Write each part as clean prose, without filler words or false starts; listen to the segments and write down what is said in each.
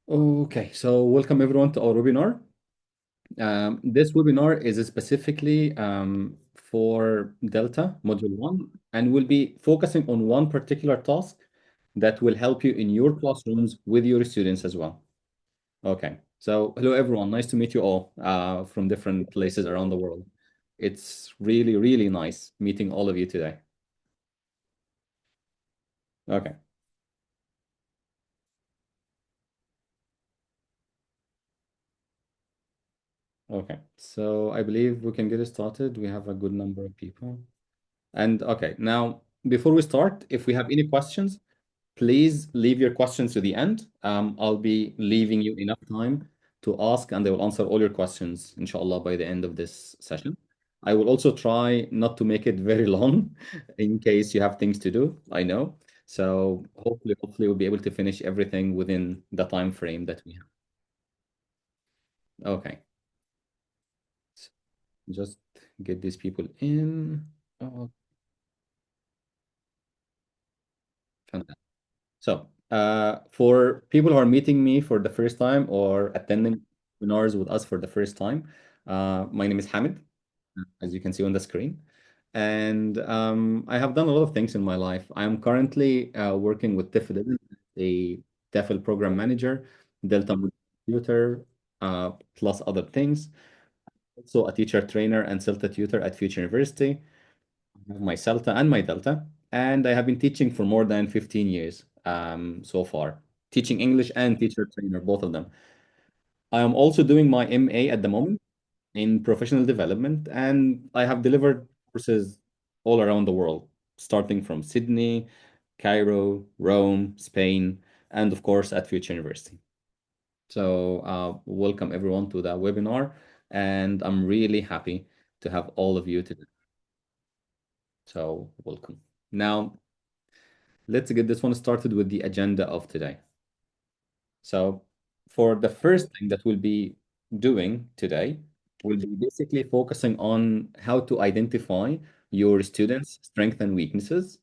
Okay, so welcome everyone to our webinar. This webinar is specifically for Delta Module 1, and we'll be focusing on one particular task that will help you in your classrooms with your students as well. Okay, so hello everyone, nice to meet you all from different places around the world. It's really, really nice meeting all of you today. Okay, okay, so I believe we can get it started. We have a good number of people. And okay, now before we start, if we have any questions, please leave your questions to the end. I'll be leaving you enough time to ask, and they will answer all your questions, inshallah, by the end of this session. I will also try not to make it very long in case you have things to do, I know. So hopefully we'll be able to finish everything within the time frame that we have. Okay, so just get these people in. Oh, fantastic. So, for people who are meeting me for the first time or attending webinars with us for the first time, my name is Hamid, as you can see on the screen. And I have done a lot of things in my life. I am currently working with TIFL, a TEFL program manager, Delta tutor, plus other things. Also a teacher trainer and CELTA tutor at Future University. I have my CELTA and my Delta, and I have been teaching for more than 15 years so far, teaching English and teacher trainer, both of them. I am also doing my MA at the moment in professional development, and I have delivered courses all around the world, starting from Sydney, Cairo, Rome, Spain, and of course at Future University. So, welcome everyone to the webinar, and I'm really happy to have all of you today. So, welcome. Now, let's get this one started with the agenda of today. So, for the first thing that we'll be doing today, we'll be basically focusing on how to identify your students' strengths and weaknesses.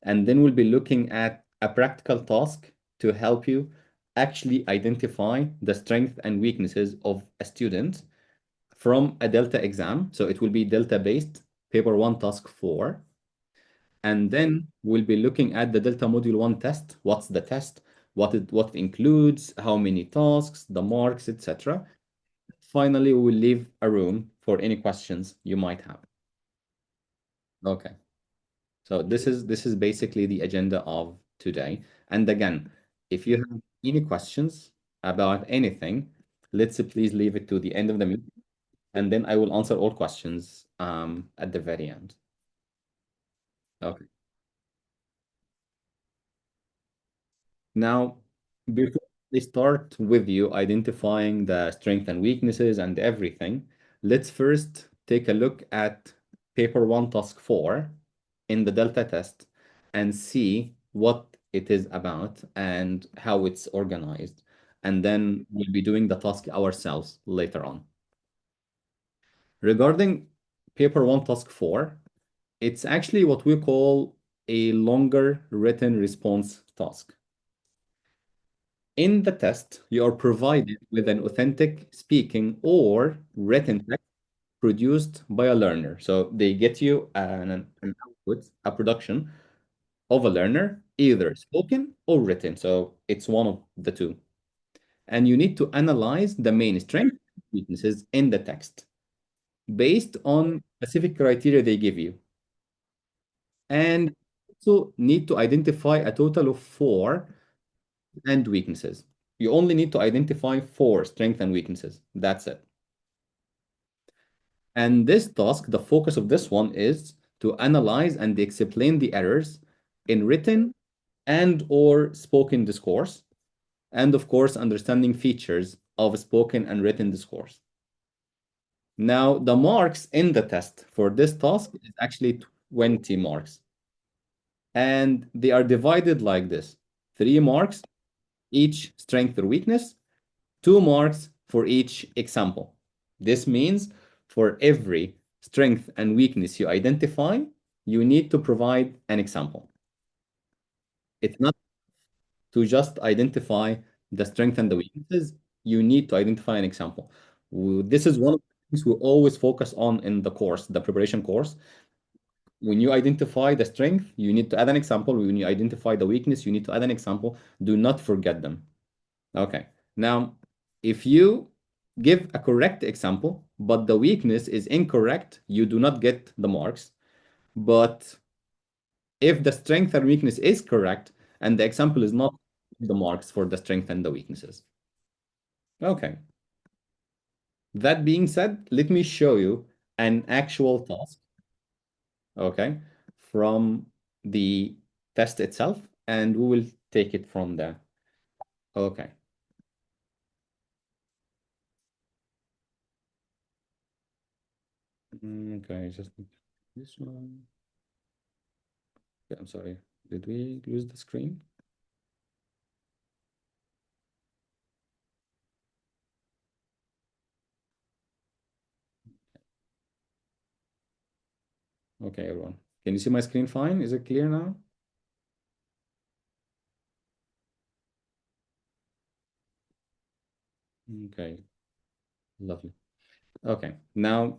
And then we'll be looking at a practical task to help you actually identify the strengths and weaknesses of a student from a Delta exam. So, it will be Delta based, paper 1, task 4. And then we'll be looking at the Delta Module 1 test. What's the test? What it includes, how many tasks, the marks, etc. Finally, we will leave a room for any questions you might have. Okay. So this is basically the agenda of today. And again, if you have any questions about anything, let's please leave it to the end of the meeting, and then I will answer all questions at the very end. Okay. Now, before they start with you identifying the strengths and weaknesses and everything, let's first take a look at paper 1, task 4 in the Delta test and see what it is about and how it's organized. And then we'll be doing the task ourselves later on. Regarding paper 1, task 4, it's actually what we call a longer written response task. In the test, you are provided with an authentic speaking or written text produced by a learner. So they get you an output, a production of a learner, either spoken or written. So it's one of the two. And you need to analyze the main strengths and weaknesses in the text based on specific criteria they give you. And also need to identify a total of 4 and weaknesses. You only need to identify 4 strengths and weaknesses. That's it. And this task, the focus of this one is to analyze and explain the errors in written and or spoken discourse, and of course, understanding features of spoken and written discourse. Now, the marks in the test for this task is actually 20 marks. And they are divided like this: 3 marks each strength or weakness, 2 marks for each example. This means for every strength and weakness you identify, you need to provide an example. It's not to just identify the strength and the weaknesses, you need to identify an example. This is one of the things we always focus on in the course, the preparation course. When you identify the strength, you need to add an example. When you identify the weakness, you need to add an example. Do not forget them. Okay. Now, if you give a correct example, but the weakness is incorrect, you do not get the marks. But if the strength and weakness is correct and the example is not, the marks for the strength and the weaknesses. Okay. That being said, let me show you an actual task, okay, from the test itself, and we will take it from there. Okay. Okay, just this one. Yeah, I'm sorry. Did we lose the screen? Okay, everyone. Can you see my screen fine? Is it clear now? Okay, lovely. Okay, now,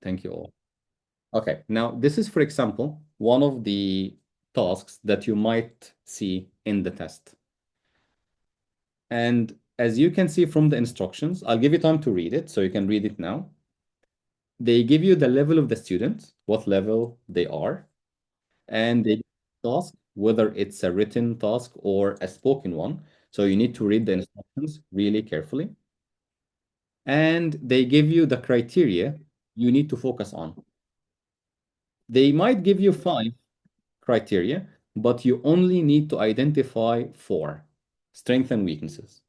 thank you all. Okay, now this is, for example, one of the tasks that you might see in the test. And as you can see from the instructions, I'll give you time to read it so you can read it now. They give you the level of the student, what level they are, and they give you a task, whether it's a written task or a spoken one. So you need to read the instructions really carefully. And they give you the criteria you need to focus on. They might give you 5 criteria, but you only need to identify 4, strengths and weaknesses.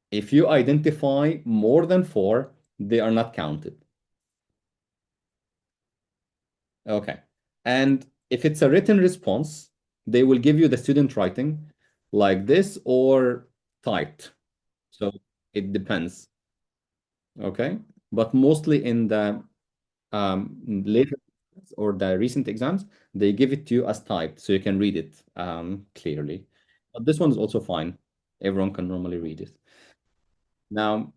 If you identify more than 4, they are not counted. Okay. And if it's a written response, they will give you the student writing like this or typed. So it depends. Okay. But mostly in the later or the recent exams, they give it to you as typed so you can read it clearly. But this one is also fine. Everyone can normally read it. Now,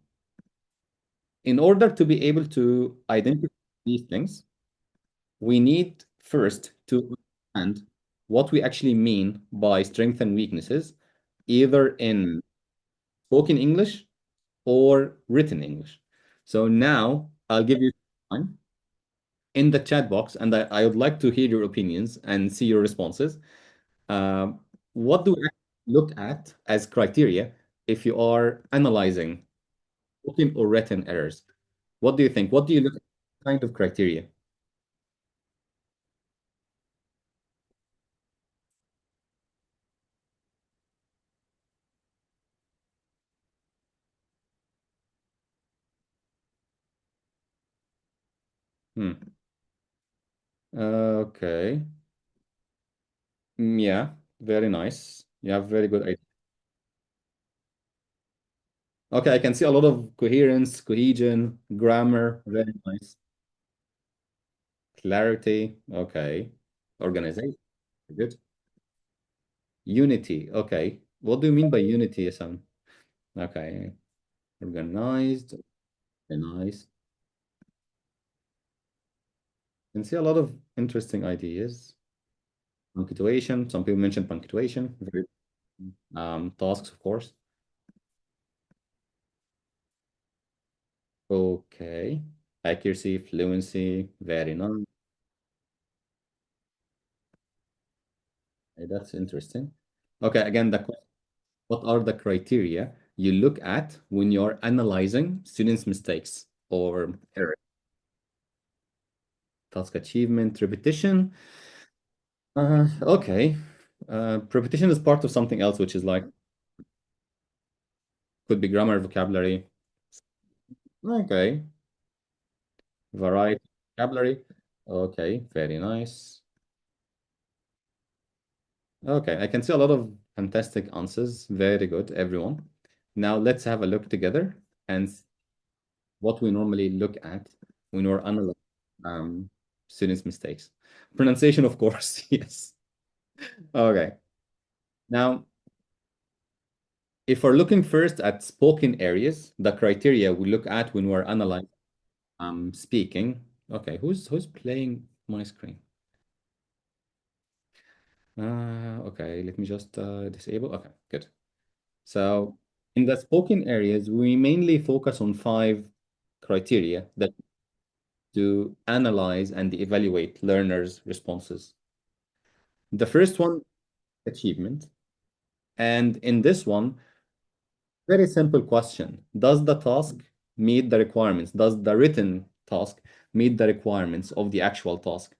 in order to be able to identify these things, we need first to understand what we actually mean by strengths and weaknesses, either in spoken English or written English. So now I'll give you time in the chat box, and I would like to hear your opinions and see your responses. Um, what do we look at as criteria if you are analyzing spoken or written errors? What do you think? What do you look at kind of criteria? Hmm. Okay. Yeah, very nice. You have very good idea. Okay, I can see a lot of coherence, cohesion, grammar, very nice. Clarity, okay. Organization, good. Unity, okay. What do you mean by unity, Sam? Okay, organized, very nice. Can see a lot of interesting ideas. Punctuation, some people mentioned punctuation. Very, tasks, of course. Okay. Accuracy, fluency, very nice. Okay, that's interesting. Okay, again, what are the criteria you look at when you're analyzing students' mistakes or error? Task achievement, repetition. Okay. Repetition is part of something else, which is like could be grammar, vocabulary. Okay. Variety, vocabulary. Okay, very nice. Okay, I can see a lot of fantastic answers. Very good, everyone. Now let's have a look together and what we normally look at when we're analyzing students' mistakes. Pronunciation, of course, yes. Okay. Now, If we're looking first at spoken areas, the criteria we look at when we're analyzing speaking. Okay, who's playing my screen? Okay, let me just disable. Okay, good. So in the spoken areas, we mainly focus on five criteria that to analyze and evaluate learners' responses. The first one, achievement. And in this one, very simple question. Does the task meet the requirements? Does the written task meet the requirements of the actual task?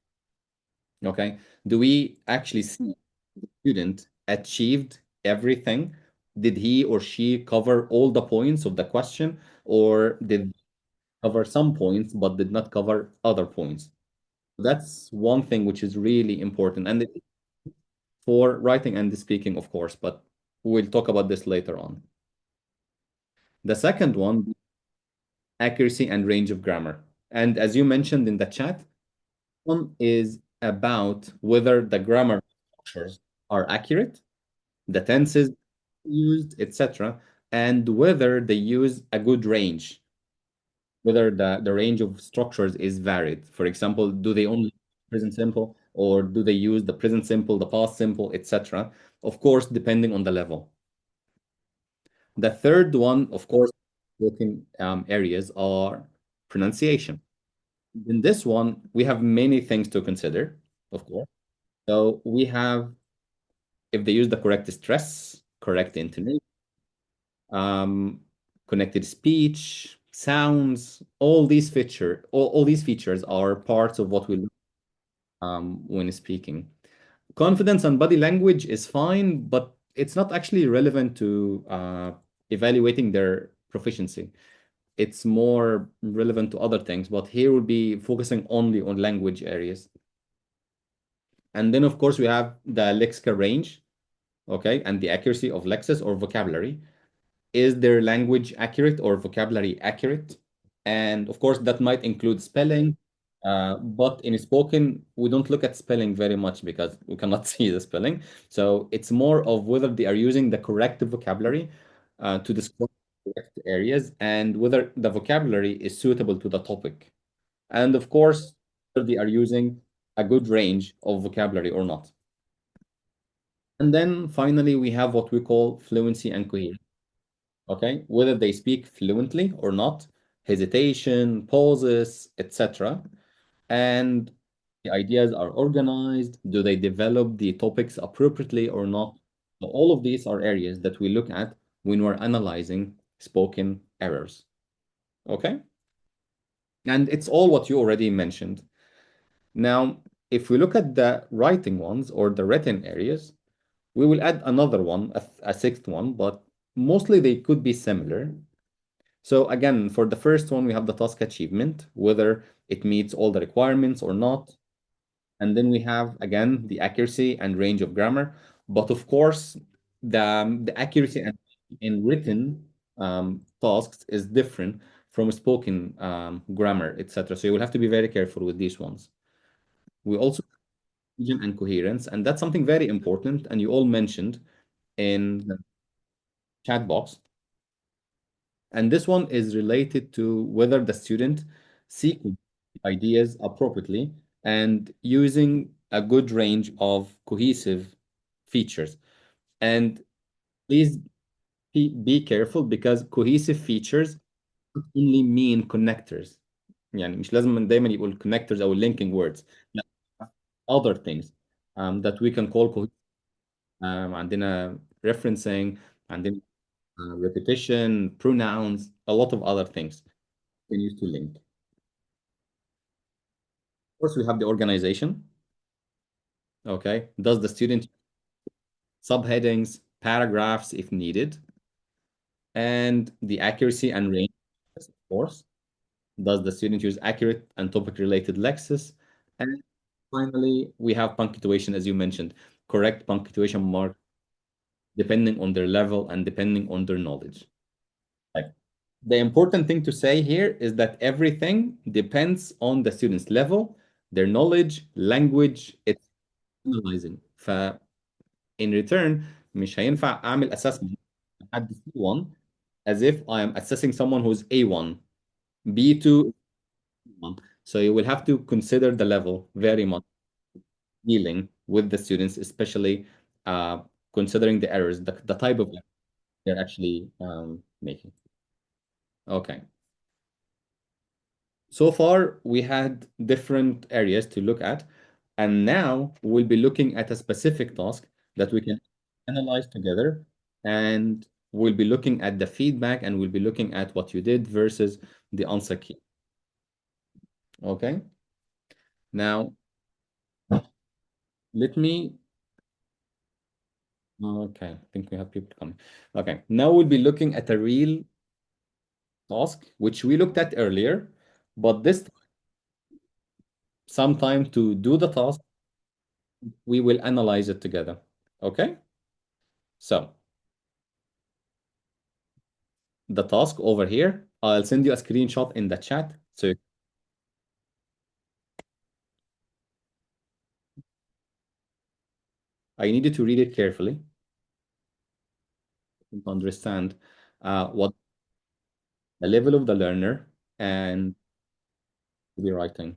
Okay. Do we actually see the student achieved everything? Did he or she cover all the points of the question, or did cover some points but did not cover other points? That's one thing which is really important. And for writing and speaking, of course, but we'll talk about this later on. The second one, accuracy and range of grammar. And as you mentioned in the chat, one is about whether the grammar structures are accurate, the tenses used, etc., and whether they use a good range, whether the range of structures is varied. For example, do they only present simple or do they use the present simple, the past simple, etc.? Of course, depending on the level. The third one, of course, working areas are pronunciation. In this one, we have many things to consider, of course. So we have if they use the correct stress, correct intonation, um, connected speech, sounds, all these features are parts of what we look when speaking. Confidence and body language is fine, but it's not actually relevant to evaluating their proficiency. It's more relevant to other things, but here we'll be focusing only on language areas. And then, of course, we have the lexical range, okay, and the accuracy of lexis or vocabulary. Is their language accurate or vocabulary accurate? And of course, that might include spelling. But in spoken, we don't look at spelling very much because we cannot see the spelling. So it's more of whether they are using the correct vocabulary to describe correct areas and whether the vocabulary is suitable to the topic. And of course, whether they are using a good range of vocabulary or not. And then finally, we have what we call fluency and coherence. Okay, whether they speak fluently or not, hesitation, pauses, etc. And the ideas are organized. Do they develop the topics appropriately or not? So all of these are areas that we look at when we're analyzing spoken errors. Okay, and it's all what you already mentioned. Now, if we look at the writing ones or the written areas, we will add another one, a sixth one, but mostly they could be similar. So again, for the first one, we have the task achievement, whether it meets all the requirements or not. And then we have, again, the accuracy and range of grammar. But of course, the accuracy in written tasks is different from spoken grammar, etc. So you will have to be very careful with these ones. We also have cohesion and coherence, and that's something very important. And you all mentioned in the chat box. And this one is related to whether the student sequences ideas appropriately and using a good range of cohesive features. And please be careful because cohesive features don't only mean connectors. يعني مش لازم دايما يبقوا connectors أو linking words. لا, other things that we can call cohesive. عندنا referencing, عندنا repetition, pronouns, a lot of other things can use to link. Of course, we have the organization. Okay. Does the student subheadings, paragraphs if needed, and the accuracy and range, of course. Does the student use accurate and topic related lexis? And finally, we have punctuation, as you mentioned, correct punctuation mark depending on their level and depending on their knowledge. Like, the important thing to say here is that everything depends on the student's level, their knowledge, language, it's analyzing. In return مش هينفع اعمل assessment at the C1 as if I am assessing someone who's A1, B2, one. So you will have to consider the level very much dealing with the students, especially uh, considering the errors, the type of error they're actually making. Okay. So far, we had different areas to look at, and now we'll be looking at a specific task that we can analyze together, and we'll be looking at the feedback, and we'll be looking at what you did versus the answer key. Okay. Now, let me. Okay, I think we have people coming. Okay, now we'll be looking at a real task, which we looked at earlier, but this sometime to do the task, we will analyze it together. Okay, so the task over here, I'll send you a screenshot in the chat. So I need you to read it carefully to understand what the level of the learner and the writing.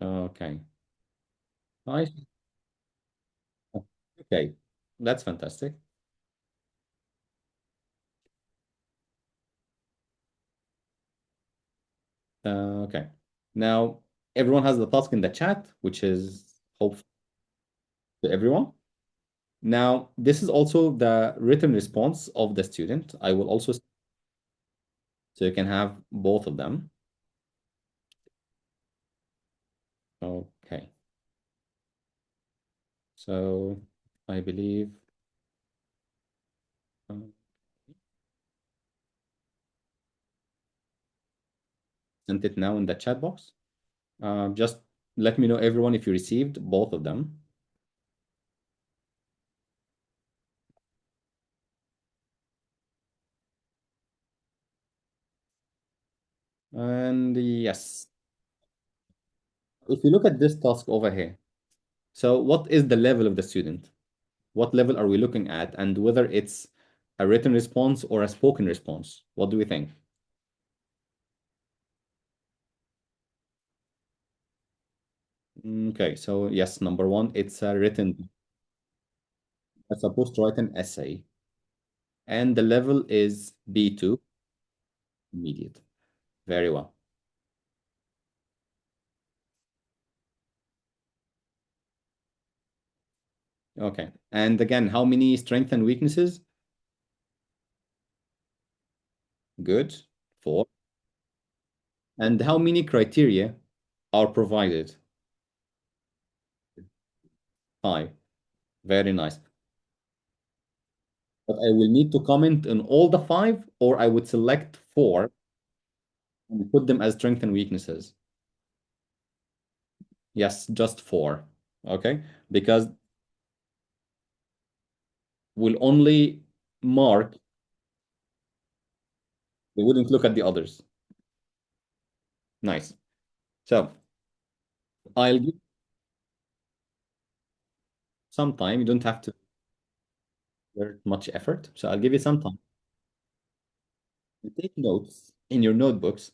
Okay, nice. Okay, that's fantastic. Okay. Now, everyone has the task in the chat, which is hopeful to everyone. Now, this is also the written response of the student. I will also, so you can have both of them. Okay. So I believe uh, sent it now in the chat box. Just let me know, everyone, if you received both of them. And yes, if you look at this task over here, so what is the level of the student? What level are we looking at, and whether it's a written response or a spoken response? What do we think? Okay, so yes, number one, it's a written, I'm supposed to write an essay, and the level is B2, immediate. Very well. Okay, and again, how many strengths and weaknesses? Good, four. And how many criteria are provided? Five. Very nice. But I will need to comment on all the five, or I would select four and put them as strengths and weaknesses. Yes, just four. Okay, because we'll only mark, we wouldn't look at the others. Nice. So I'll give some time. You don't have to exert much effort. So I'll give you some time. You take notes in your notebooks.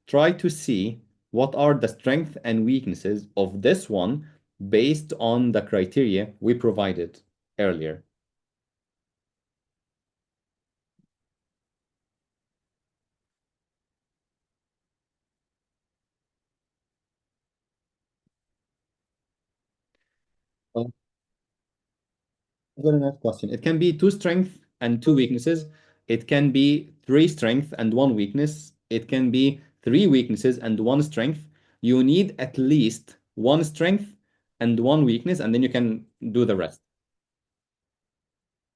Try to see what are the strengths and weaknesses of this one based on the criteria we provided earlier. Very nice question. It can be two strengths and two weaknesses. It can be three strengths and one weakness. It can be three weaknesses and one strength. You need at least one strength and one weakness, and then you can do the rest.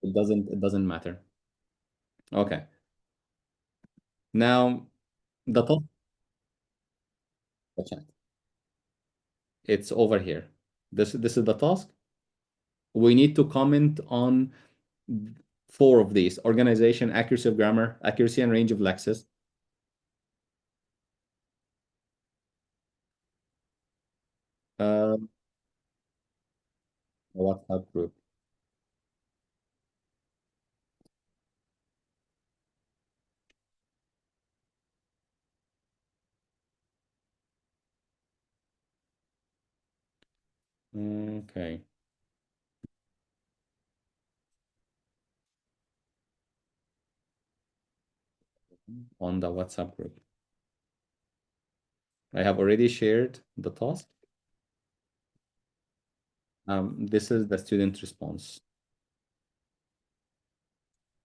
It doesn't matter. Okay. Now the top the chat. It's over here. This is the task. We need to comment on four of these: organization, accuracy of grammar, accuracy and range of lexis. Uh, WhatsApp group. Okay. On the WhatsApp group. I have already shared the task. This is the student response.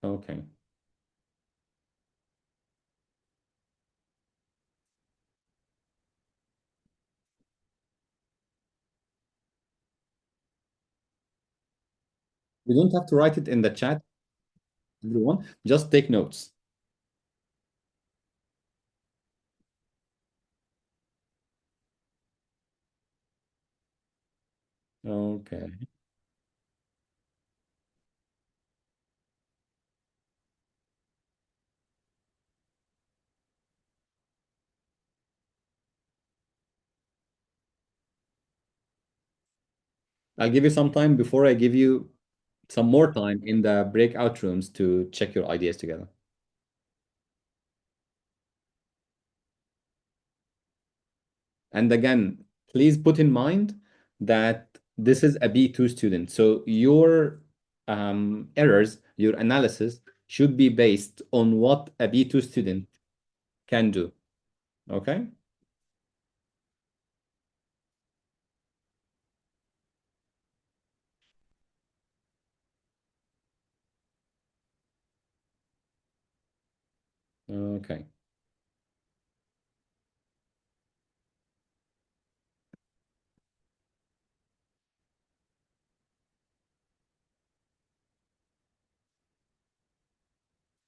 Okay. You don't have to write it in the chat, everyone. Just take notes. Okay. I'll give you some time before I give you some more time in the breakout rooms to check your ideas together. And again, please put in mind that this is a B2 student. So your errors, your analysis should be based on what a B2 student can do. Okay? Okay.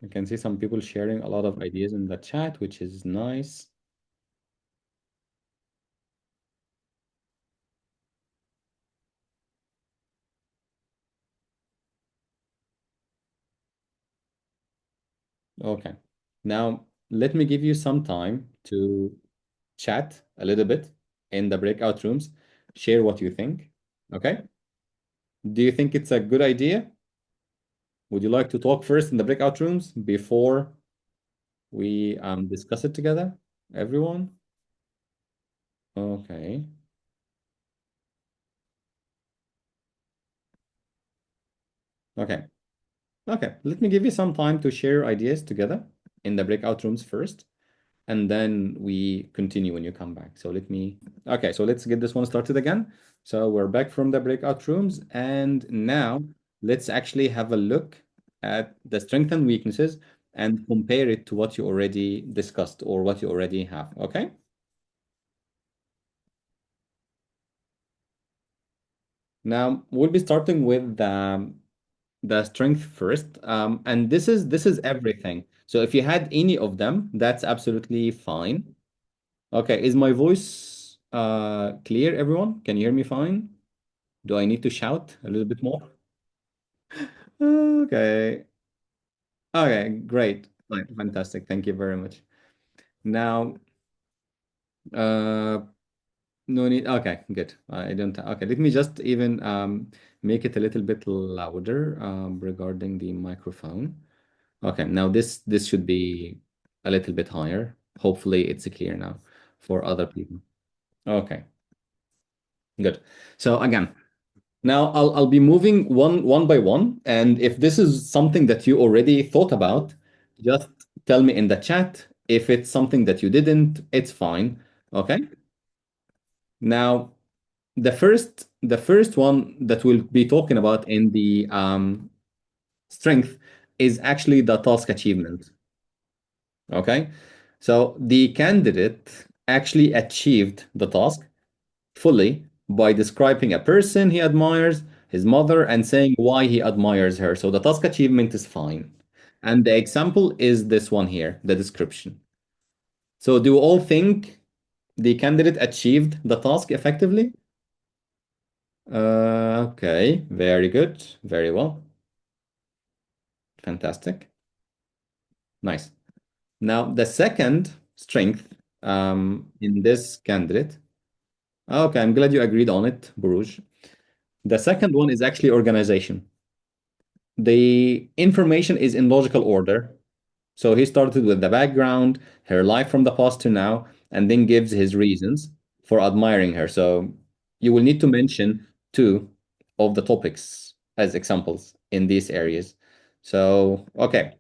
I can see some people sharing a lot of ideas in the chat, which is nice. Okay. Now, let me give you some time to chat a little bit in the breakout rooms, share what you think. Okay? Do you think it's a good idea? Would you like to talk first in the breakout rooms before we discuss it together? Everyone? Okay. Okay. Okay. Let me give you some time to share ideas together in the breakout rooms first, and then we continue when you come back. So okay, so let's get this one started again. So we're back from the breakout rooms, and now let's actually have a look at the strengths and weaknesses and compare it to what you already discussed or what you already have. Okay? Now we'll be starting with the strength first. And this is everything. So if you had any of them, that's absolutely fine. Okay, is my voice clear, everyone? Can you hear me fine? Do I need to shout a little bit more? Okay. Okay, great. Fine, fantastic. Thank you very much. Now, uh, no need. Okay, good. I don't. Okay, let me just even make it a little bit louder regarding the microphone. Okay, now this should be a little bit higher. Hopefully, it's clear now for other people. Okay, good. So again, now I'll be moving one by one, and if this is something that you already thought about, just tell me in the chat. If it's something that you didn't, it's fine. Okay. Now the first one that we'll be talking about in the strength is actually the task achievement. Okay. So the candidate actually achieved the task fully by describing a person he admires, his mother, and saying why he admires her. So the task achievement is fine. And the example is this one here, the description. So do you all think the candidate achieved the task effectively? Okay, very good. Very well. Fantastic. Nice. Now, the second strength in this candidate. Okay, I'm glad you agreed on it, Buruj. The second one is actually organization. The information is in logical order. So he started with the background, her life from the past to now, and then gives his reasons for admiring her. So you will need to mention two of the topics as examples in these areas. So, okay.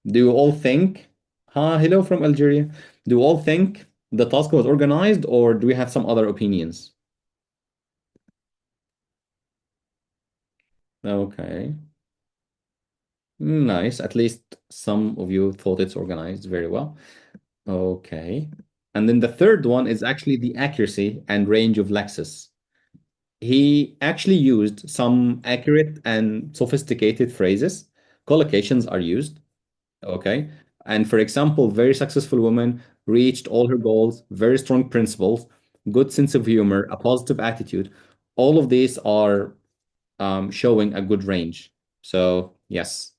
Do you all think, hello from Algeria. Do you all think the task was organized, or do we have some other opinions? Okay. Nice. At least some of you thought it's organized very well. Okay. And then the third one is actually the accuracy and range of Lexis. He actually used some accurate and sophisticated phrases. Collocations are used. Okay. And for example, very successful woman reached all her goals, very strong principles, good sense of humor, a positive attitude. All of these are showing a good range. So, yes.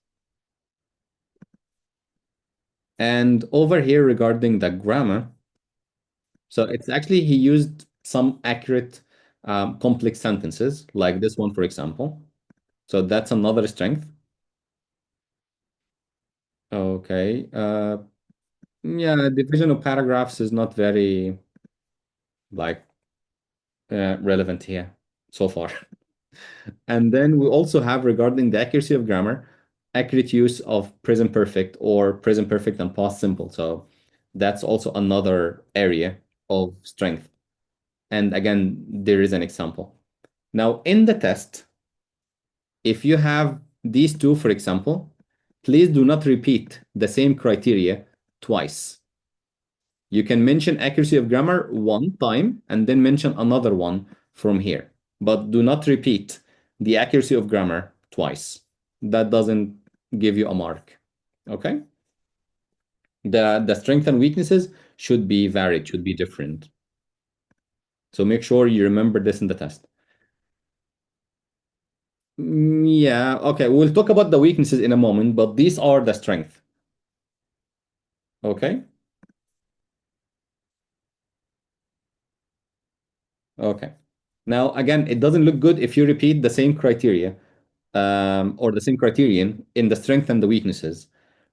And over here regarding the grammar, so it's actually he used some accurate complex sentences, like this one, for example. So that's another strength. Okay. Yeah, division of paragraphs is not very like relevant here so far. And then we also have regarding the accuracy of grammar, accurate use of present perfect or present perfect and past simple. So that's also another area of strength. And again, there is an example. Now, in the test, if you have these two, for example, please do not repeat the same criteria twice. You can mention accuracy of grammar one time and then mention another one from here, but do not repeat the accuracy of grammar twice. That doesn't give you a mark. Okay? The strengths and weaknesses should be varied, should be different. So make sure you remember this in the test. Yeah, okay. We'll talk about the weaknesses in a moment, but these are the strengths. Okay? Okay. Now, again, it doesn't look good if you repeat the same criteria or the same criterion in the strength and the weaknesses.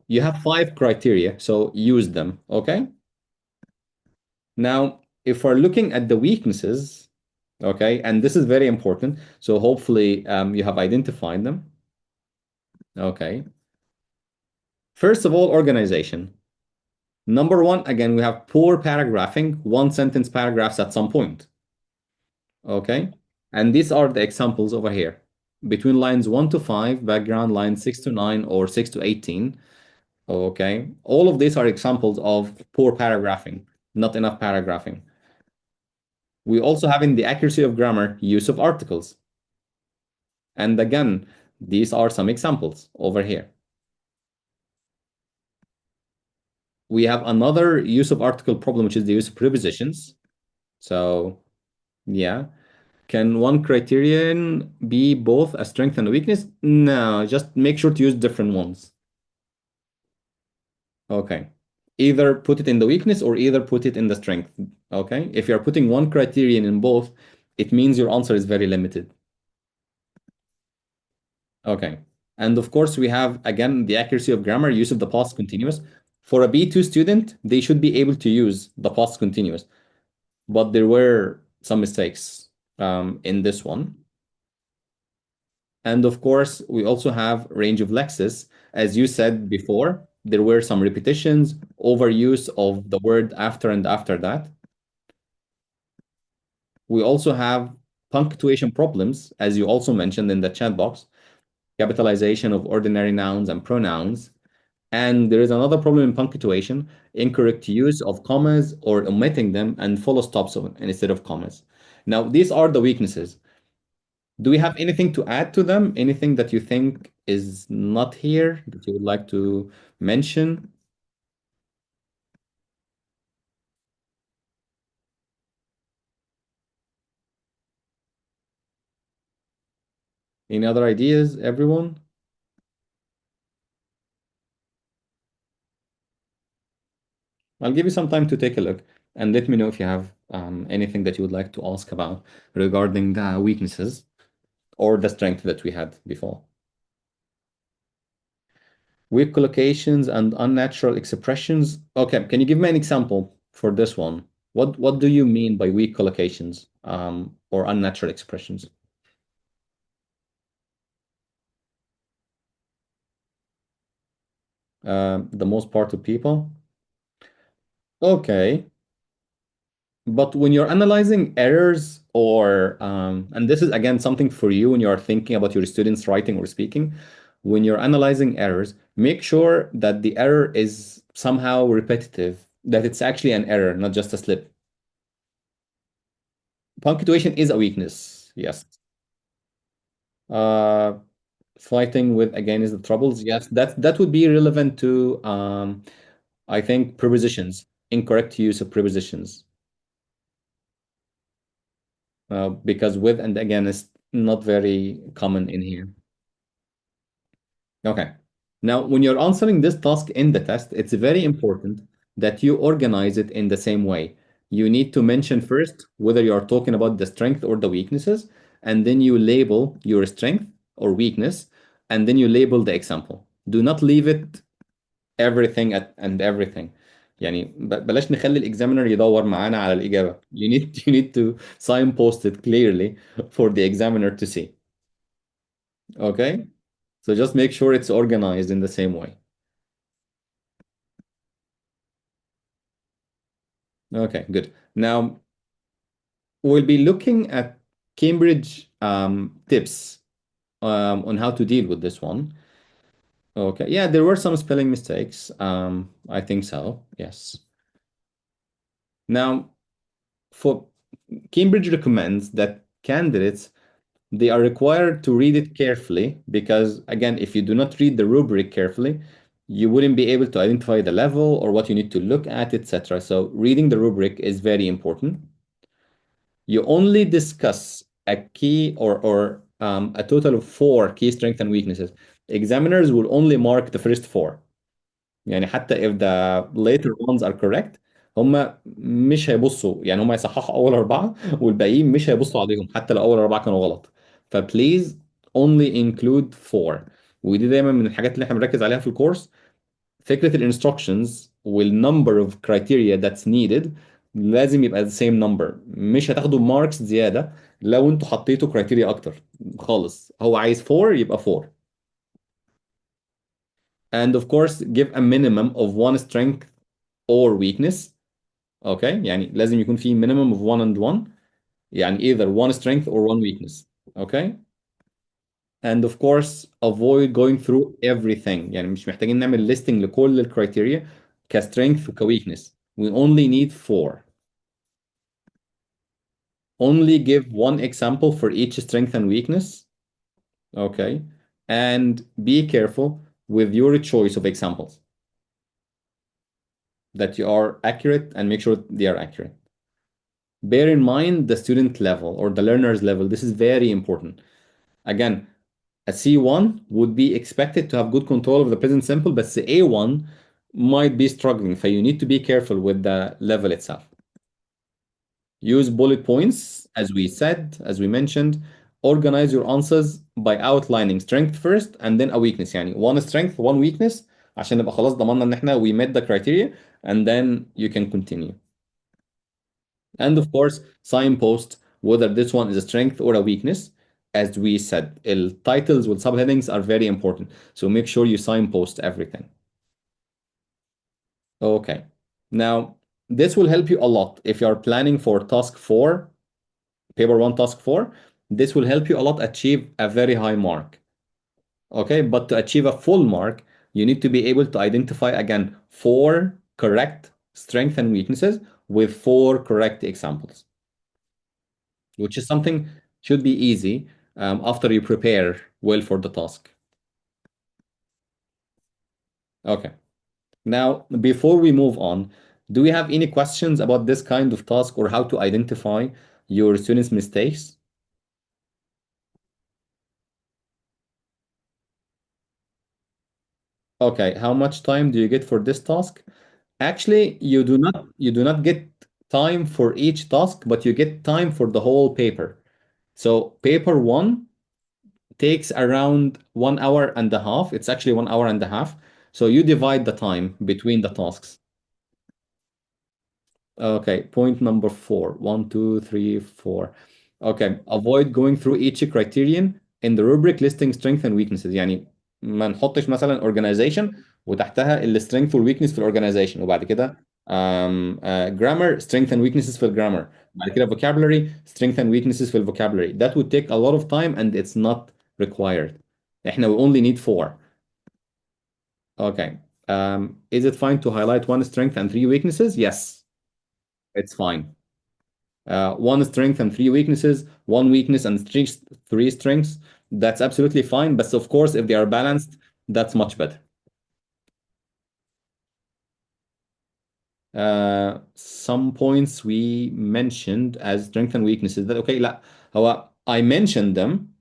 You have five criteria, so use them. Okay. Now, if we're looking at the weaknesses, okay, and this is very important, so hopefully you have identified them. Okay. First of all, organization. Number one, again, we have poor paragraphing, one sentence paragraphs at some point. Okay. And these are the examples over here. Between lines 1 to 5, background lines 6 to 9 or 6 to 18. Okay. All of these are examples of poor paragraphing, not enough paragraphing. We also have in the accuracy of grammar use of articles. And again, these are some examples over here. We have another use of article problem, which is the use of prepositions. So, yeah. Can one criterion be both a strength and a weakness? No, just make sure to use different ones. Okay. Either put it in the weakness or either put it in the strength. Okay. If you're putting one criterion in both, it means your answer is very limited. Okay. And of course, we have again the accuracy of grammar, use of the past continuous. For a B2 student, they should be able to use the past continuous, but there were some mistakes in this one. And of course, we also have range of lexis. As you said before, there were some repetitions, overuse of the word after and after that. We also have punctuation problems, as you also mentioned in the chat box, capitalization of ordinary nouns and pronouns. And there is another problem in punctuation, incorrect use of commas or omitting them and full stops instead of commas. Now, these are the weaknesses. Do we have anything to add to them? Anything that you think is not here that you would like to mention? Any other ideas, everyone? I'll give you some time to take a look and let me know if you have anything that you would like to ask about regarding the weaknesses or the strength that we had before. Weak collocations and unnatural expressions. Okay, can you give me an example for this one? What do you mean by weak collocations or unnatural expressions? The most part of people. Okay. But when you're analyzing errors and this is again something for you when you are thinking about your students writing or speaking, when you're analyzing errors, make sure that the error is somehow repetitive, that it's actually an error, not just a slip. Punctuation is a weakness, yes. Uh, Fighting with again is the troubles, yes. That would be relevant to I think prepositions, incorrect use of prepositions. Because with and again is not very common in here. Okay. Now, when you're answering this task in the test, it's very important that you organize it in the same way. You need to mention first whether you are talking about the strength or the weaknesses, and then you label your strength or weakness, and then you label the example. Do not leave it everything and everything. يعني بلاش نخلي الاكزامينر يدور معانا على الإجابة. You need to signpost it clearly for the examiner to see. Okay? So just make sure it's organized in the same way. Okay, good. Now we'll be looking at Cambridge tips on how to deal with this one. Okay, yeah, there were some spelling mistakes. I think so. Yes. Now, for Cambridge recommends that candidates they are required to read it carefully because again, if you do not read the rubric carefully, you wouldn't be able to identify the level or what you need to look at, etc. So reading the rubric is very important. You only discuss a key or a total of four key strengths and weaknesses. Examiners will only mark the first four. يعني حتى if the later ones are correct هم مش هيبصوا يعني هم يصححوا اول اربعه والباقيين مش هيبصوا عليهم حتى لو اول اربعه كانوا غلط فبليز only include four ودي دايما من الحاجات اللي احنا بنركز عليها في الكورس فكره الانستركشنز والنمبر اوف criteria that's needed لازم يبقى the same number مش هتاخدوا ماركس زياده لو انتوا حطيتوا criteria اكتر خالص هو عايز 4 يبقى 4 and of course give a minimum of one strength or weakness okay يعني لازم يكون في minimum of one and one يعني either one strength or one weakness okay and of course avoid going through everything يعني مش محتاجين نعمل listing لكل الكرايتيريا كstrength وكweakness we only need four only give one example for each strength and weakness okay and be careful with your choice of examples that you are accurate and make sure they are accurate. Bear in mind the student level or the learner's level. This is very important. Again, a C1 would be expected to have good control of the present simple, but the A1 might be struggling. So you need to be careful with the level itself. Use bullet points, as we said, as we mentioned. Organize your answers by outlining strength first and then a weakness. يعني one strength, one weakness عشان نبقى خلاص ضمننا ان احنا we met the criteria and then you can continue. And of course, signpost whether this one is a strength or a weakness. As we said, titles with subheadings are very important. So make sure you signpost everything. Okay. Now, this will help you a lot if you are planning for task four, paper one, task four. This will help you a lot achieve a very high mark. Okay. But to achieve a full mark, you need to be able to identify again four correct strengths and weaknesses with four correct examples. Which is something should be easy after you prepare well for the task. Okay. Now, before we move on, do we have any questions about this kind of task or how to identify your students' mistakes? Okay, how much time do you get for this task? Actually, you do not get time for each task, but you get time for the whole paper. So paper one takes around 1 hour and a half. It's actually 1 hour and a half. So you divide the time between the tasks. Okay, point number four. One, two, three, four. Okay, avoid going through each criterion in the rubric listing strengths and weaknesses. يعني ما نحطش مثلا organization وتحتها السترينث والويكنس في الاورجنايزيشن، وبعد كده grammar strength and weaknesses في الجرامر، بعد كده vocabulary strength and weaknesses في الفوكابولري. That would take a lot of time and it's not required. احنا we only need four. Okay. Is it fine to highlight one strength and three weaknesses? Yes, it's fine. One strength and three weaknesses, one weakness and three strengths. That's absolutely fine. But of course, if they are balanced, that's much better. Some points we mentioned as strengths and weaknesses. That okay? لا هو I mentioned them.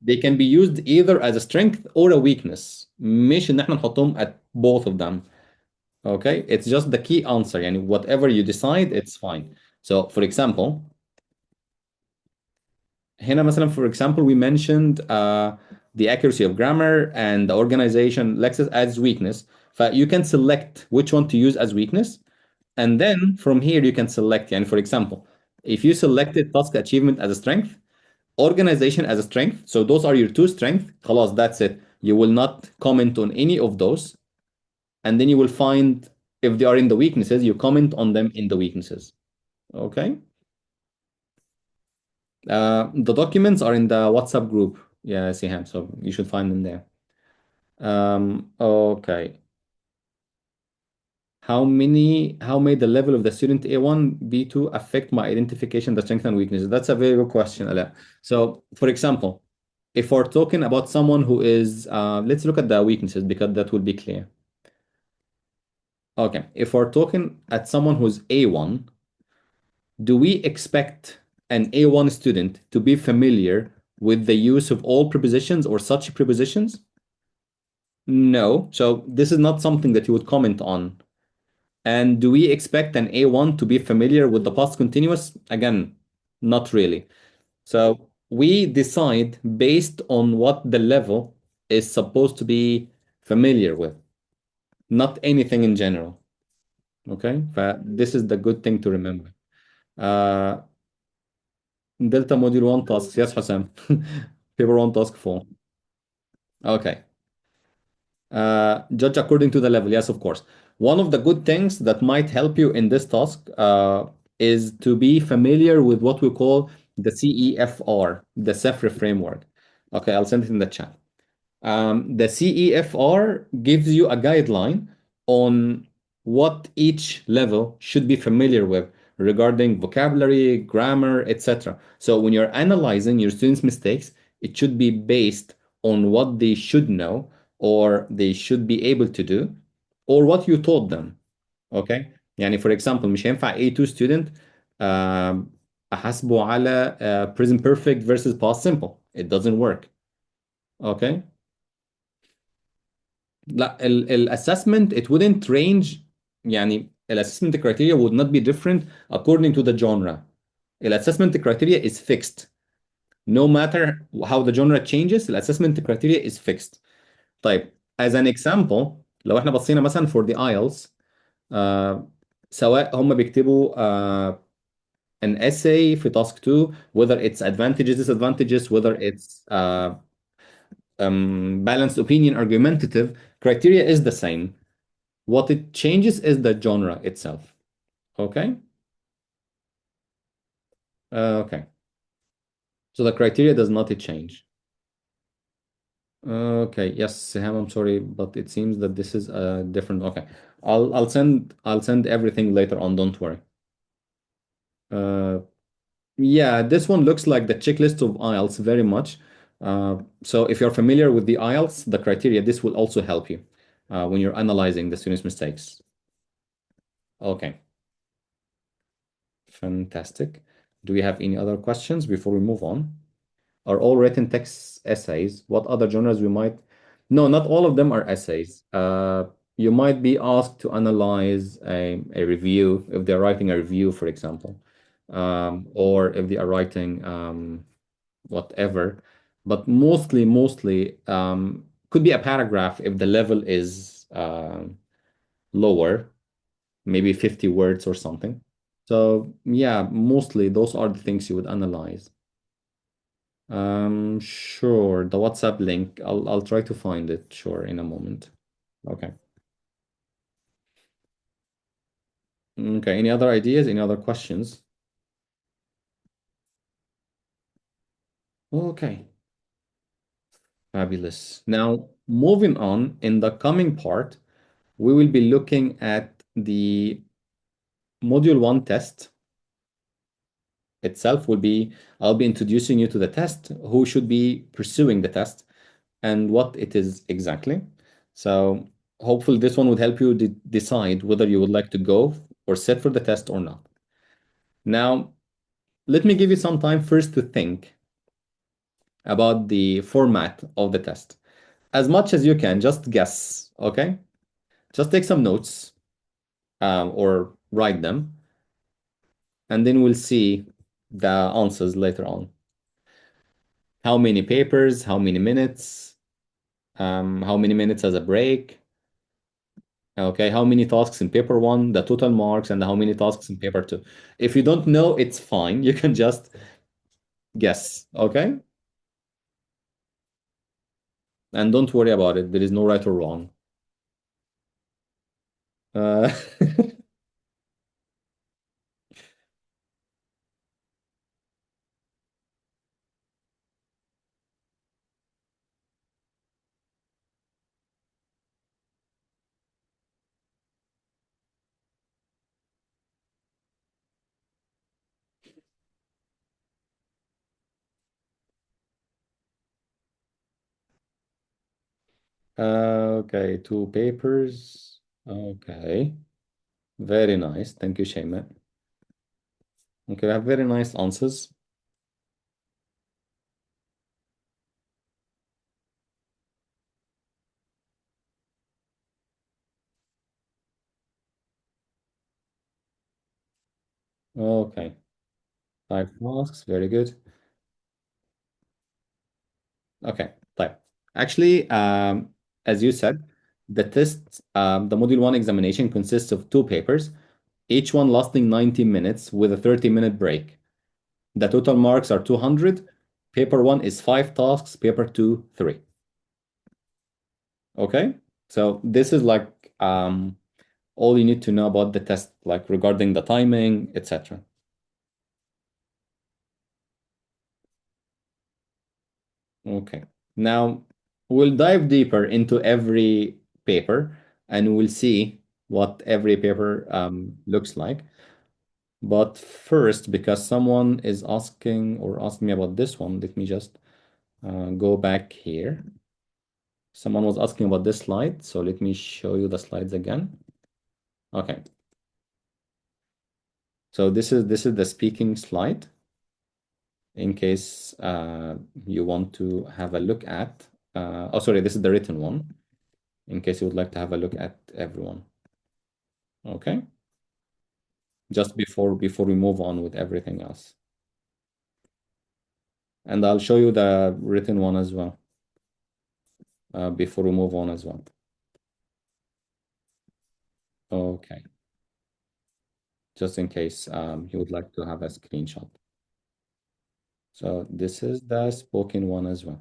They can be used either as a strength or a weakness. مش إن احنا نحطهم at both of them. Okay? It's just the key answer. يعني whatever you decide, it's fine. So, for example, هنا مثلا for example we mentioned the accuracy of grammar and the organization lexis as weakness. You can select which one to use as weakness. And then from here you can select, and for example, if you selected task achievement as a strength, organization as a strength, so those are your two strengths, خلاص, that's it. You will not comment on any of those. And then you will find if they are in the weaknesses, you comment on them in the weaknesses. Okay. The documents are in the WhatsApp group. Yeah, Siham, so you should find them there. Okay. How may the level of the student A1, B2 affect my identification, the strength and weaknesses? That's a very good question, Ala. So, for example, if we're talking about someone who is, let's look at the weaknesses because that will be clear. Okay, if we're talking at someone who's A1, do we expect an A1 student to be familiar with the use of all prepositions or such prepositions? No. So this is not something that you would comment on. And do we expect an A1 to be familiar with the past continuous? Again, not really. So we decide based on what the level is supposed to be familiar with, not anything in general. Okay? This is the good thing to remember. Uh, Delta Module 1 tasks. Yes, Hassan. Paper 1 task 4. Okay. Judge according to the level. Yes, of course. One of the good things that might help you in this task is to be familiar with what we call the CEFR, the CEFR framework. Okay, I'll send it in the chat. The CEFR gives you a guideline on what each level should be familiar with regarding vocabulary, grammar, etc. So when you're analyzing your students' mistakes, it should be based on what they should know or they should be able to do or what you taught them. Okay? يعني for example مش هينفع A2 student أحاسبه على present perfect versus past simple. It doesn't work. Okay? لا الاسسمنت it wouldn't range. يعني الاسسمنت criteria would not be different according to the genre. الاسسمنت criteria is fixed. No matter how the genre changes, الاسسمنت criteria is fixed. طيب as an example لو احنا بصينا مثلا for the IELTS سواء هم بيكتبوا an essay في task 2 whether it's advantages disadvantages whether it's balanced opinion argumentative, criteria is the same. What it changes is the genre itself. Okay? Okay. So the criteria does not change. Okay. Yes, Siham, I'm sorry, but it seems that this is a different. Okay. I'll send everything later on. Don't worry. Uh, yeah, this one looks like the checklist of IELTS very much. So if you're familiar with the IELTS, the criteria, this will also help you when you're analyzing the student's mistakes. Okay. Fantastic. Do we have any other questions before we move on? Are all written text essays? What other genres we might? No, not all of them are essays. You might be asked to analyze a review if they're writing a review, for example, or if they are writing whatever. But mostly, could be a paragraph if the level is lower, maybe 50 words or something. So yeah, mostly those are the things you would analyze. Sure. The WhatsApp link. I'll try to find it, sure, in a moment. Okay. Okay. Any other ideas? Any other questions? Okay. Fabulous. Now, moving on, in the coming part, we will be looking at the module one test itself. I'll be introducing you to the test, who should be pursuing the test, and what it is exactly. So hopefully this one would help you decide whether you would like to go or sit for the test or not. Now, let me give you some time first to think about the format of the test. As much as you can, just guess, okay? Just take some notes or write them, and then we'll see the answers later on. How many papers, how many minutes, how many minutes as a break, okay, how many tasks in paper one, the total marks, and how many tasks in paper two. If you don't know, it's fine. You can just guess, okay? And don't worry about it. There is no right or wrong. Uh, okay, two papers. Okay, very nice. Thank you, Shayma. Okay, we have very nice answers. Okay, five tasks. Very good. Okay, type. Actually, as you said, the module one examination consists of two papers, each one lasting 90 minutes with a 30-minute break. The total marks are 200. Paper one is five tasks, paper two, three. Okay, so this is like all you need to know about the test, like regarding the timing, etc. Okay, now we'll dive deeper into every paper and we'll see what every paper looks like. But first, because someone is asking or asking me about this one, let me just go back here. Someone was asking about this slide, so let me show you the slides again. Okay, so this is the speaking slide in case you want to have a look at. Oh, sorry, this is the written one in case you would like to have a look at everyone. Okay, just before we move on with everything else, and I'll show you the written one as well before we move on as well. Okay, just in case you would like to have a screenshot. So this is the spoken one as well.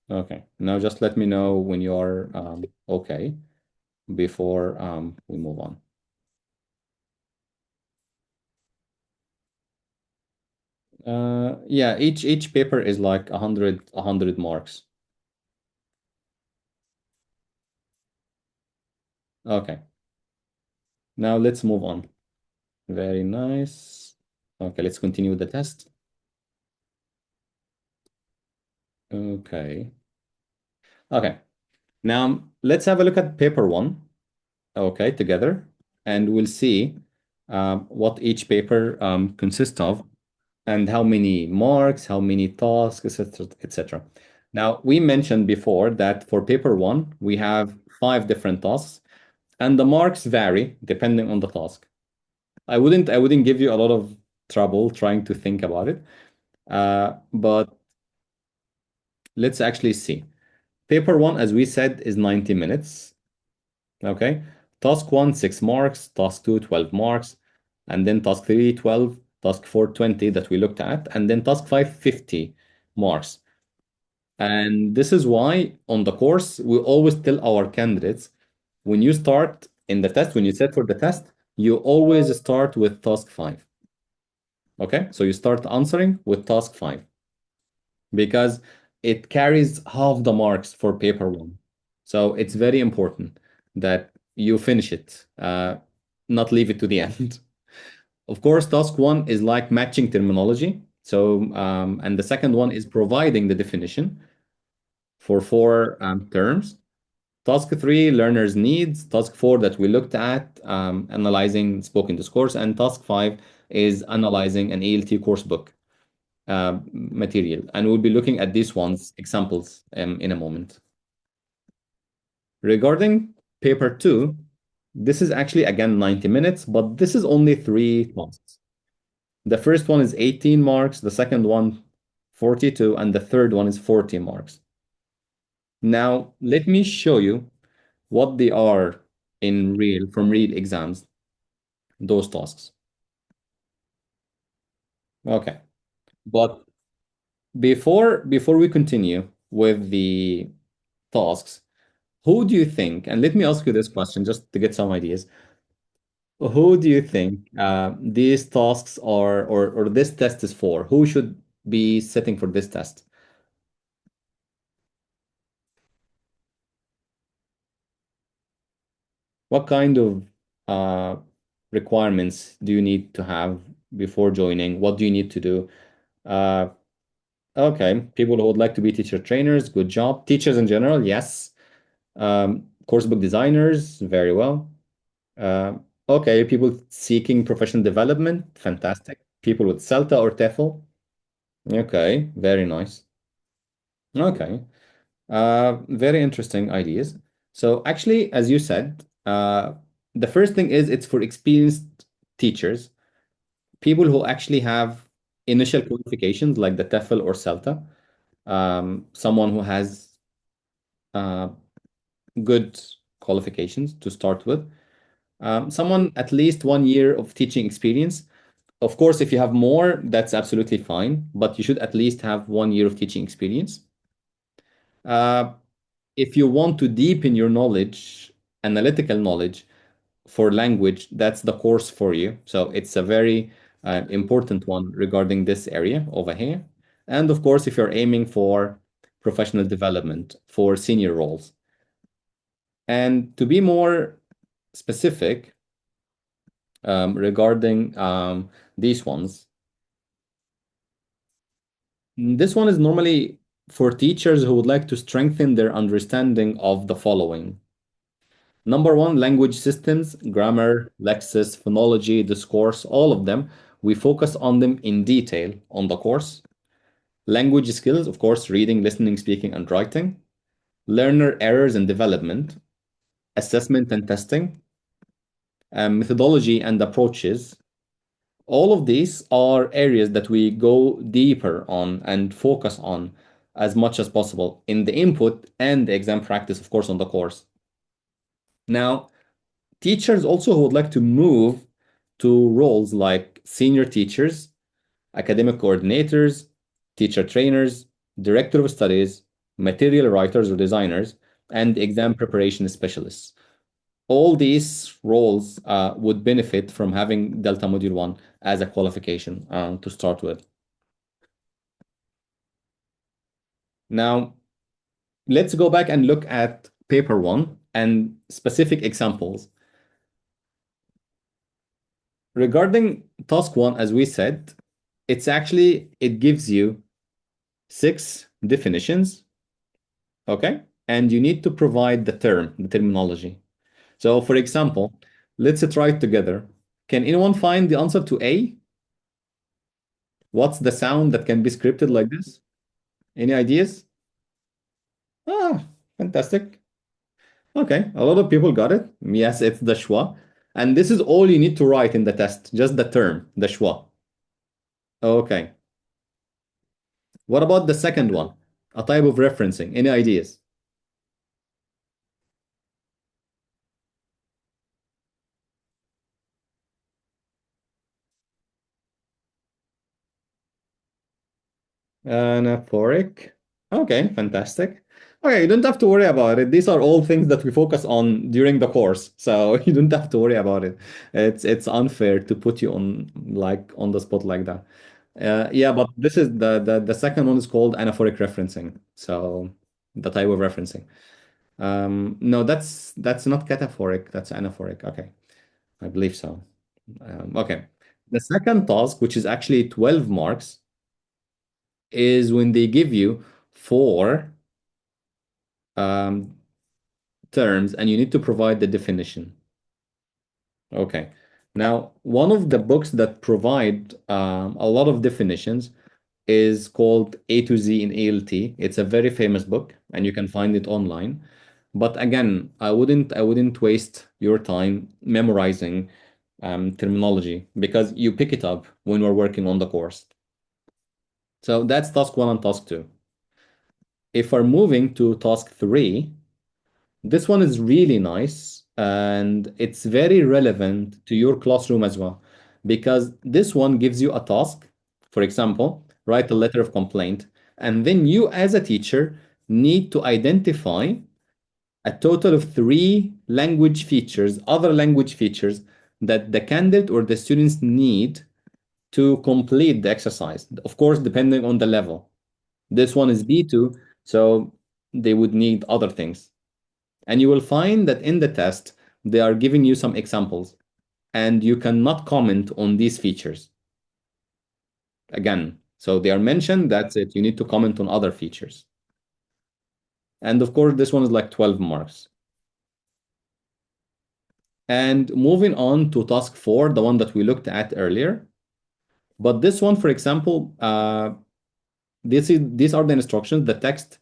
Okay, now just let me know when you are okay before we move on. Yeah, each paper is like 100 marks. Okay, now let's move on. Very nice. Okay, let's continue with the test. Okay. Okay. Now let's have a look at paper one. Okay, together, and we'll see what each paper consists of and how many marks, how many tasks, etc., etc. Now, we mentioned before that for paper one, we have five different tasks, and the marks vary depending on the task. I wouldn't give you a lot of trouble trying to think about it, but let's actually see. Paper one, as we said, is 90 minutes. Okay. Task one, 6 marks. Task two, 12 marks. And then task three, 12. task 4 20 that we looked at, and then task 5 50 marks. And this is why on the course, we always tell our candidates when you start in the test, when you set for the test, you always start with task 5. Okay, so you start answering with task 5 because it carries half the marks for paper 1. So it's very important that you finish it, not leave it to the end. Of course, task 1 is like matching terminology. So, and the second one is providing the definition for 4 terms. Task 3, learner's needs. Task 4 that we looked at, analyzing spoken discourse. And task 5 is analyzing an ELT course book material. And we'll be looking at these ones, examples, in a moment. Regarding paper 2, this is actually, again, 90 minutes, but this is only 3 tasks. The first one is 18 marks, the second one 42, and the third one is 40 marks. Now, let me show you what they are in real, from real exams, those tasks. Okay. But before we continue with the tasks, who do you think, and let me ask you this question just to get some ideas. Who do you think these tasks are, or this test is for? Who should be sitting for this test? What kind of uh, requirements do you need to have before joining? What do you need to do? Uh, okay, people who would like to be teacher trainers, good job. Teachers in general, yes. Course book designers, very well. Uh, okay, people seeking professional development, fantastic. People with CELTA or TEFL, okay, very nice. Okay, very interesting ideas. So actually, as you said, the first thing is it's for experienced teachers, people who actually have initial qualifications like the TEFL or CELTA, someone who has uh, good qualifications to start with, someone at least 1 year of teaching experience. Of course, if you have more, that's absolutely fine, but you should at least have 1 year of teaching experience. Uh, if you want to deepen your knowledge, analytical knowledge for language, that's the course for you. So it's a very important one regarding this area over here. And of course, if you're aiming for professional development for senior roles. And to be more specific regarding these ones, this one is normally for teachers who would like to strengthen their understanding of the following. Number one, language systems, grammar, lexis, phonology, discourse, all of them. We focus on them in detail on the course. Language skills, of course, reading, listening, speaking, and writing. Learner errors and development, assessment and testing, methodology and approaches. All of these are areas that we go deeper on and focus on as much as possible in the input and the exam practice, of course, on the course. Now, teachers also who would like to move to roles like senior teachers, academic coordinators, teacher trainers, director of studies, material writers or designers, and exam preparation specialists. All these roles would benefit from having Delta Module 1 as a qualification to start with. Now, let's go back and look at paper 1 and specific examples. Regarding task 1, as we said, it gives you 6 definitions, okay? And you need to provide the terminology. So, for example, let's try it together. Can anyone find the answer to A? What's the sound that can be scripted like this? Any ideas? Ah, fantastic. Okay, a lot of people got it. Yes, it's the schwa. And this is all you need to write in the test, just the term, the schwa. Okay. What about the second one? A type of referencing. Any ideas? Anaphoric. Okay, fantastic. Okay, you don't have to worry about it. These are all things that we focus on during the course, so you don't have to worry about it. It's unfair to put you on like on the spot like that. Yeah, but this is the second one is called anaphoric referencing. So the type of referencing. No, that's not cataphoric. That's anaphoric. Okay, I believe so. Okay. The second task, which is actually 12 marks, is when they give you four um, terms and you need to provide the definition. Okay. Now, one of the books that provide a lot of definitions is called A to Z in ALT. It's a very famous book and you can find it online. But again, I wouldn't waste your time memorizing terminology because you pick it up when we're working on the course. So that's task one and task two. If we're moving to task three, this one is really nice and it's very relevant to your classroom as well because this one gives you a task. For example, write a letter of complaint, and then you, as a teacher, need to identify a total of three language features, other language features that the candidate or the students need to complete the exercise. Of course, depending on the level. This one is B2, so they would need other things. And you will find that in the test, they are giving you some examples, and you cannot comment on these features. Again, so they are mentioned, that's it. You need to comment on other features. And of course, this one is like 12 marks. And moving on to task four, the one that we looked at earlier. But this one, for example, these are the instructions. The text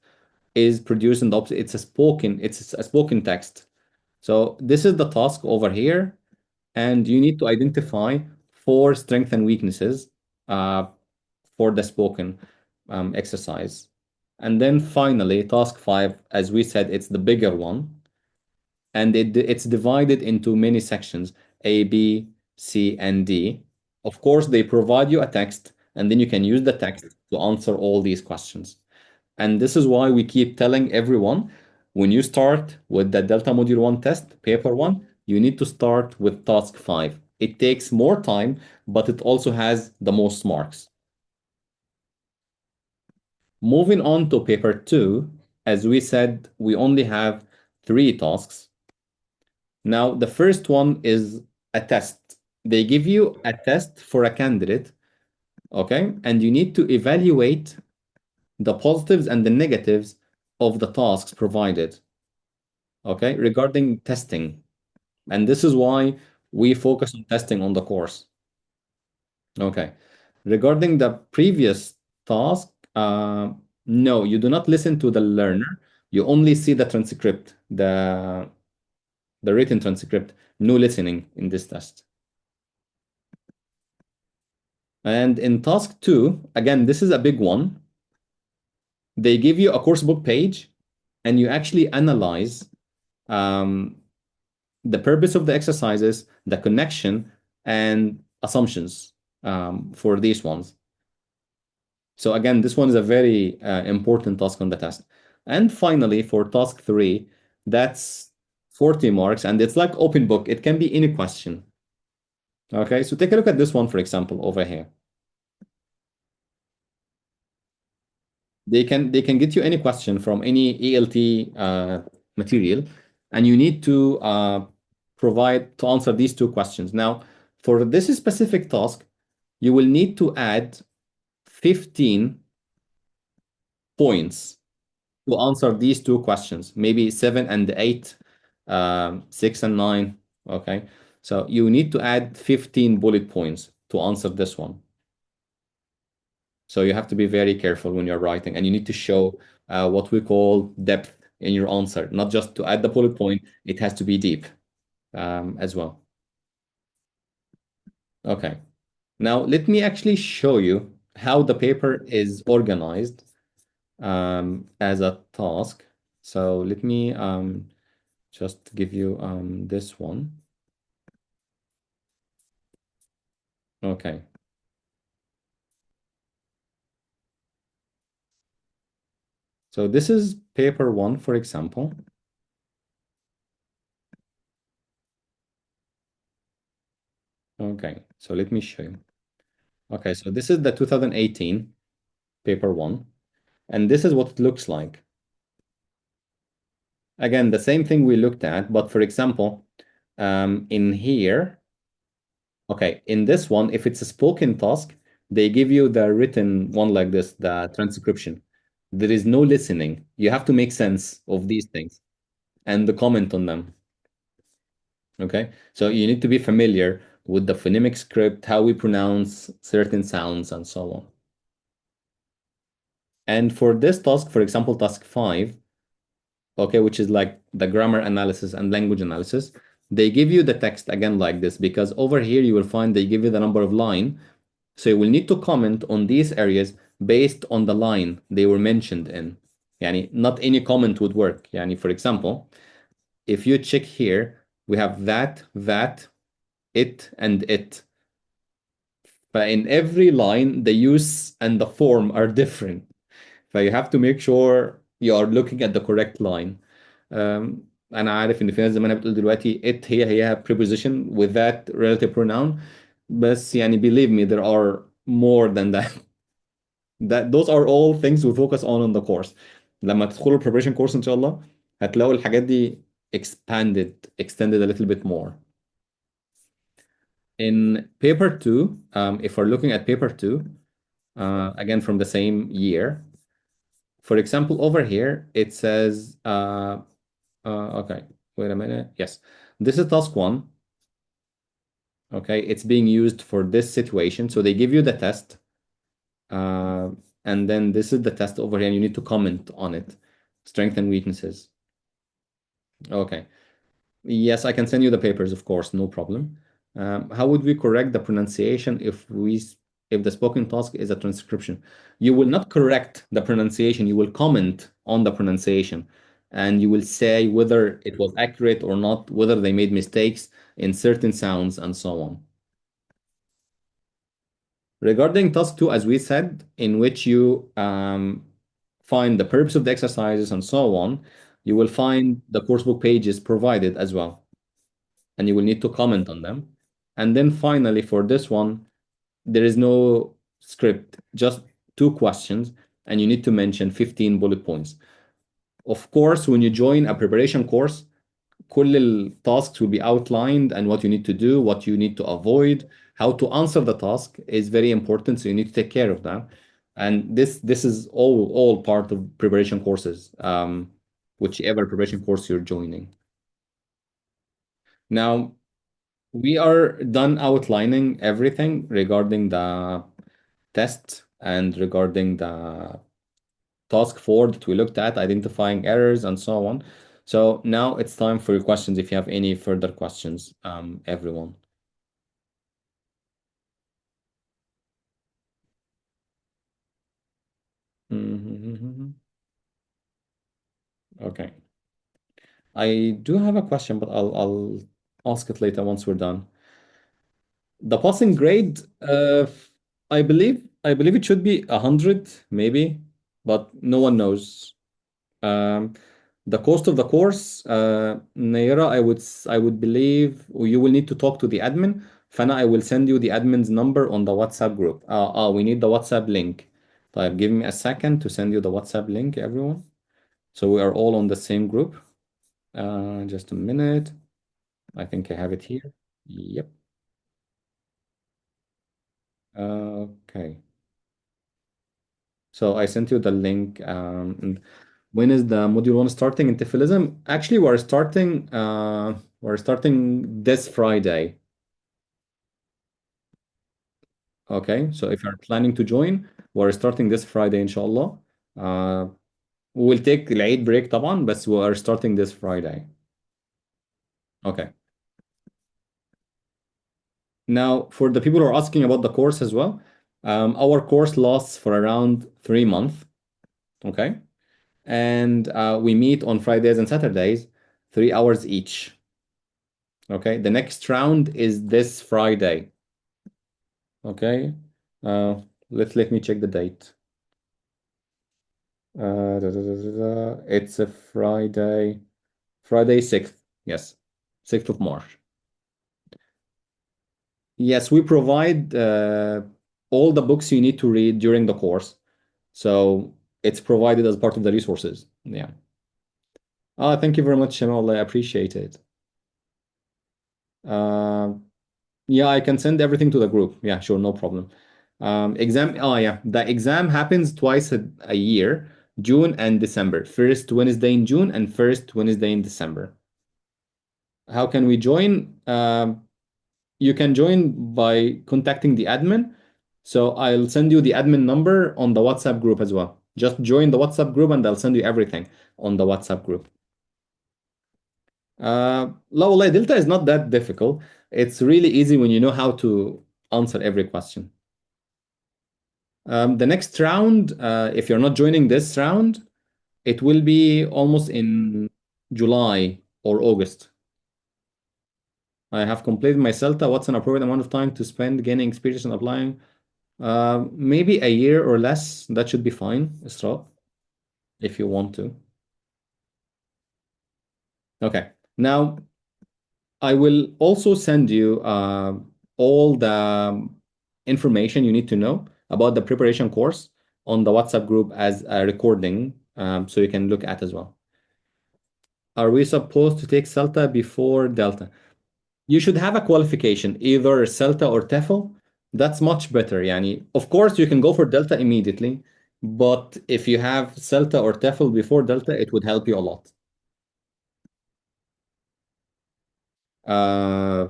is produced in the opposite. It's a spoken text. So this is the task over here, and you need to identify four strengths and weaknesses uh, for the spoken exercise. And then finally, task five, as we said, it's the bigger one, and it's divided into many sections, A, B, C, and D. Of course, they provide you a text, and then you can use the text to answer all these questions. And this is why we keep telling everyone when you start with the Delta Module 1 test, paper 1, you need to start with task 5. It takes more time, but it also has the most marks. Moving on to paper 2, as we said, we only have three tasks. Now, the first one is a test. They give you a test for a candidate, okay? And you need to evaluate the positives and the negatives of the tasks provided, okay, regarding testing. And this is why we focus on testing on the course. Okay. Regarding the previous task, no, you do not listen to the learner. You only see the transcript, the written transcript, no listening in this test. And in task two, again, this is a big one. They give you a course book page and you actually analyze um, the purpose of the exercises, the connection, and assumptions for these ones. So again, this one is a very important task on the test. And finally, for task three, that's 40 marks, and it's like open book. It can be any question. Okay, so take a look at this one, for example, over here. They can get you any question from any ELT material, and you need to provide to answer these two questions. Now, for this specific task, you will need to add 15 points to answer these two questions, maybe 7 and 8, 6 and 9. Okay, so you need to add 15 bullet points to answer this one. So you have to be very careful when you're writing, and you need to show what we call depth in your answer, not just to add the bullet point, it has to be deep as well. Okay. Now, let me actually show you how the paper is organized as a task. So let me just give you this one. Okay. So this is paper one, for example. Okay, so let me show you. Okay, so this is the 2018 paper one, and this is what it looks like. Again, the same thing we looked at, but for example, in here, okay, in this one, if it's a spoken task, they give you the written one like this, the transcription. There is no listening. You have to make sense of these things and the comment on them. Okay, so you need to be familiar with the phonemic script, how we pronounce certain sounds, and so on. And for this task, for example, task five, okay, which is like the grammar analysis and language analysis, they give you the text again like this because over here you will find they give you the number of line. So you will need to comment on these areas based on the line they were mentioned in. Yani not any comment would work. Yani for example, if you check here, we have that, it, and it. But in every line, the use and the form are different. فيو have to make sure you are looking at the correct line. انا عارف ان في ناس زمانها بتقول دلوقتي it هي preposition with that relative pronoun بس يعني believe me there are more than that. That those are all things we focus on the course. لما تدخلوا preparation course ان شاء الله هتلاقوا الحاجات دي extended a little bit more. In paper two, if we're looking at paper two, again from the same year, for example, over here, it says, okay, wait a minute. Yes, this is task one. Okay, it's being used for this situation. So they give you the test, uh, and then this is the test over here, and you need to comment on it. Strength and weaknesses. Okay. Yes, I can send you the papers, of course, no problem. How would we correct the pronunciation if the spoken task is a transcription? You will not correct the pronunciation, you will comment on the pronunciation and you will say whether it was accurate or not, whether they made mistakes in certain sounds and so on. Regarding task two, as we said, in which you find the purpose of the exercises and so on, you will find the coursebook pages provided as well, and you will need to comment on them. And then finally, for this one, there is no script, just two questions, and you need to mention 15 bullet points. Of course, when you join a preparation course, كل الtasks will be outlined and what you need to do, what you need to avoid, how to answer the task is very important. So you need to take care of that. And this is all part of preparation courses, whichever preparation course you're joining. Now, we are done outlining everything regarding the test and regarding the task four that we looked at, identifying errors and so on. So now it's time for your questions if you have any further questions, everyone. Mhm. Okay. I do have a question, but I'll ask it later once we're done. The passing grade, I believe it should be 100, maybe, but no one knows. Um, the cost of the course, Naira, I would believe you will need to talk to the admin. Fana, I will send you the admin's number on the WhatsApp group. We need the WhatsApp link. طيب, give me a second to send you the WhatsApp link, everyone. So we are all on the same group. Just a minute. I think I have it here. Yep. Okay. So I sent you the link. And when is the module one starting in Tifilism? Actually, we're starting this Friday. Okay. So if you're planning to join, we're starting this Friday, inshallah. Uh, we'll take العيد break طبعا, but we're starting this Friday. Okay. Now, for the people who are asking about the course as well, our course lasts for around 3 months. Okay. And we meet on Fridays and Saturdays, 3 hours each. Okay. The next round is this Friday. Okay. Let me check the date. It's a Friday, Friday 6th. Yes, 6th of March. Yes, we provide all the books you need to read during the course. So it's provided as part of the resources. Yeah. Thank you very much, Shamal. I appreciate it. Uh, yeah, I can send everything to the group. Yeah, sure, no problem. Yeah, the exam happens twice a year, June and December. First Wednesday in June and first Wednesday in December. How can we join? You can join by contacting the admin. So I'll send you the admin number on the WhatsApp group as well. Just join the WhatsApp group and I'll send you everything on the WhatsApp group. لا والله, Delta is not that difficult. It's really easy when you know how to answer every question. The next round, if you're not joining this round, it will be almost in July or August. I have completed my CELTA. What's an appropriate amount of time to spend gaining experience and applying? Maybe a year or less. That should be fine, Isra, if you want to. Okay. Now, I will also send you all the information you need to know about the preparation course on the WhatsApp group as a recording, so you can look at as well. Are we supposed to take CELTA before Delta? You should have a qualification, either CELTA or TEFL. That's much better. Yani, of course, you can go for Delta immediately, but if you have CELTA or TEFL before Delta, it would help you a lot. Uh,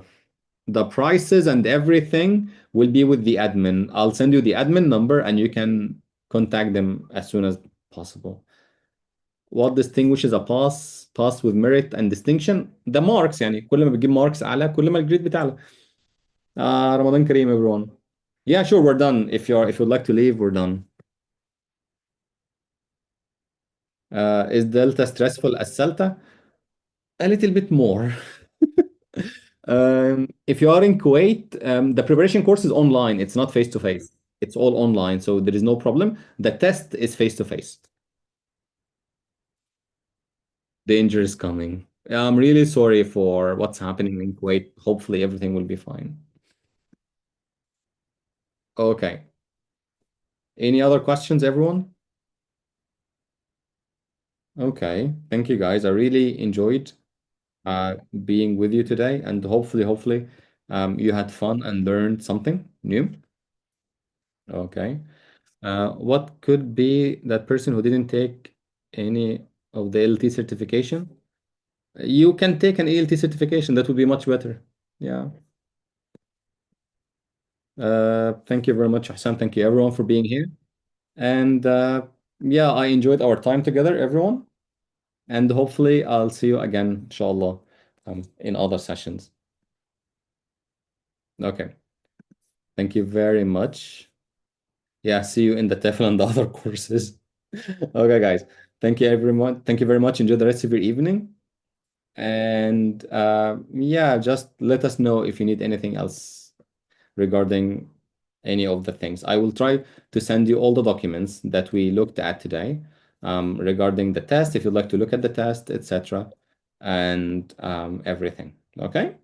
the prices and everything will be with the admin. I'll send you the admin number and you can contact them as soon as possible. What distinguishes a pass with merit and distinction? The marks. يعني كل ما بتجيب marks أعلى كل ما الجريد بتاعلى. Ramadan Kareem, everyone. Yeah, sure, we're done. If you'd like to leave, we're done. Is Delta stressful as Celta? A little bit more. If you are in Kuwait, the preparation course is online. It's not face to face. It's all online, so there is no problem. The test is face to face. Danger is coming. I'm really sorry for what's happening in Kuwait. Hopefully, everything will be fine. Okay. Any other questions, everyone? Okay. Thank you, guys. I really enjoyed being with you today, and hopefully, you had fun and learned something new. Okay. What could be that person who didn't take any of the LT certification? You can take an ELT certification. That would be much better. Yeah. Thank you very much, Hassan. Thank you, everyone, for being here. And yeah, I enjoyed our time together, everyone. And hopefully, I'll see you again, inshallah, in other sessions. Okay. Thank you very much. Yeah, see you in the TEFL and the other courses. Okay, guys. Thank you, everyone. Thank you very much. Enjoy the rest of your evening. And yeah, just let us know if you need anything else regarding any of the things. I will try to send you all the documents that we looked at today regarding the test, if you'd like to look at the test, etc., and everything. Okay?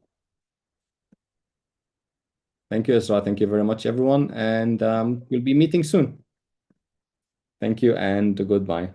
Thank you, Isra. Thank you very much, everyone. And we'll be meeting soon. Thank you and goodbye.